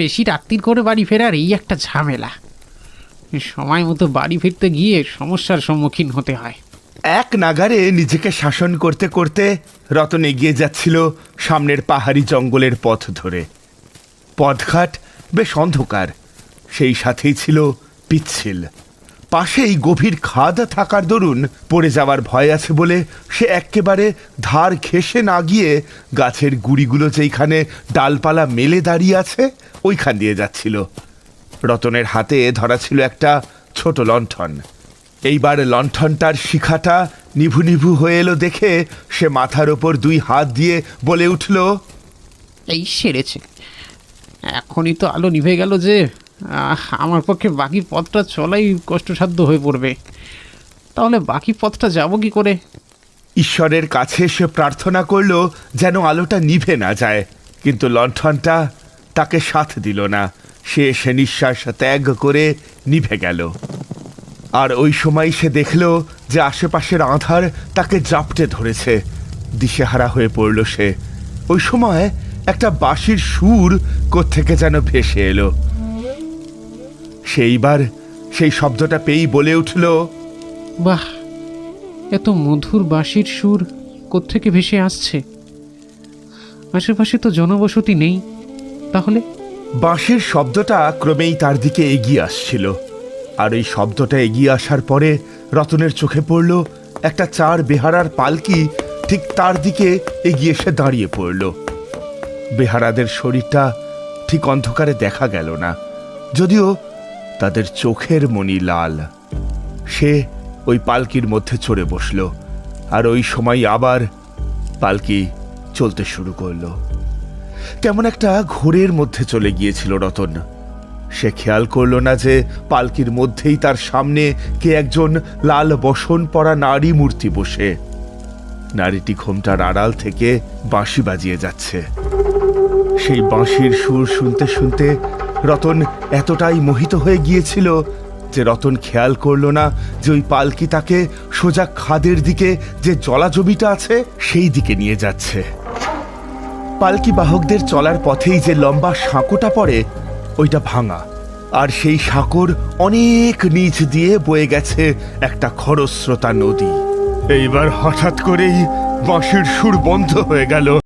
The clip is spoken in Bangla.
বেশি রাত্রির করে বাড়ি ফেরার এই একটা ঝামেলা। সময় মতো বাড়ি ফিরতে গিয়ে সমস্যার সম্মুখীন হতে হয়। এক নাগারে নিজেকে শাসন করতে করতে রতন এগিয়ে যাচ্ছিল সামনের পাহাড়ি জঙ্গলের পথ ধরে। পথঘাট বেশ অন্ধকার, সেই সাথেই ছিল পিচ্ছিল। পাশেই গভীর খাদ থাকার দরুন পড়ে যাওয়ার ভয় আছে বলে সে এক্কেবারে ধার ঘেঁষে না গিয়ে গাছের গুড়িগুলো যেইখানে ডালপালা মেলে দাঁড়িয়ে আছে ওইখান দিয়ে যাচ্ছিল। রতনের হাতে ধরা ছিল একটা ছোট লণ্ঠন। এইবার লণ্ঠনটার শিখাটা নিভু নিভু হয়ে এলো দেখে সে মাথার ওপর দুই হাত দিয়ে বলে উঠল, এই সেরেছে, এখনই তো আলো নিভে গেল যে আমার পক্ষে বাকি পথটা চলাই কষ্টসাধ্য হয়ে পড়বে। তাহলে বাকি পথটা যাব কি করে? ঈশ্বরের কাছে সে প্রার্থনা করল যেন আলোটা নিভে না যায়, কিন্তু লণ্ঠনটা তাকে সাথ দিল না। সে নিঃশ্বাস ত্যাগ করে নিভে গেল। আর ওই সময় সে দেখল যে আশেপাশের আঁধার তাকে জাপটে ধরেছে। দিশেহারা হয়ে পড়ল সে। ওই সময় একটা বাঁশির সুর কোত্থেকে যেন ভেসে এলো। সেইবার সেই শব্দটা পেয়েই বলে উঠল, বাহ, এত মধুর বাঁশির সুর কোত্থেকে ভেসে আসছে? আশেপাশে তো জনবসতি নেই, তাহলে? বাঁশির শব্দটা ক্রমেই তার দিকে এগিয়ে আসছিল। আর এই শব্দটা এগিয়ে আসার পরে রতনের চোখে পড়ল একটা চার বেহারার পালকি ঠিক তার দিকে এগিয়ে এসে দাঁড়িয়ে পড়ল। বেহারাদের শরীরটা ঠিক অন্ধকারে দেখা গেল না, যদিও তাদের চোখের মণি লাল। সে ওই পালকির মধ্যে চড়ে বসল, আর ওই সময় আবার পালকি চলতে শুরু করলো। কেমন একটা ঘোরের মধ্যে চলে গিয়েছিল রতন। সে খেয়াল করল না যে পালকির মধ্যেই তার সামনে কে একজন লাল বসন পরা নারী মূর্তি বসে। নারীটি ঘোমটার আড়াল থেকে বাঁশি বাজিয়ে যাচ্ছে। সেই বাঁশির সুর শুনতে শুনতে রতন এতটাই মোহিত হয়ে গিয়েছিল যে রতন খেয়াল করল না যে ওই পালকি তাকে সোজা খাদের দিকে যে জলাজমিটা আছে সেই দিকে নিয়ে যাচ্ছে। পালকি বাহকদের চলার পথেই যে লম্বা সাঁকোটা পড়ে ওইটা ভাঙা, আর সেই সাঁকোর অনেক নিচ দিয়ে বয়ে গেছে একটা খরস্রোতা নদী। এইবার হঠাৎ করেই বাঁশির সুর বন্ধ হয়ে গেল।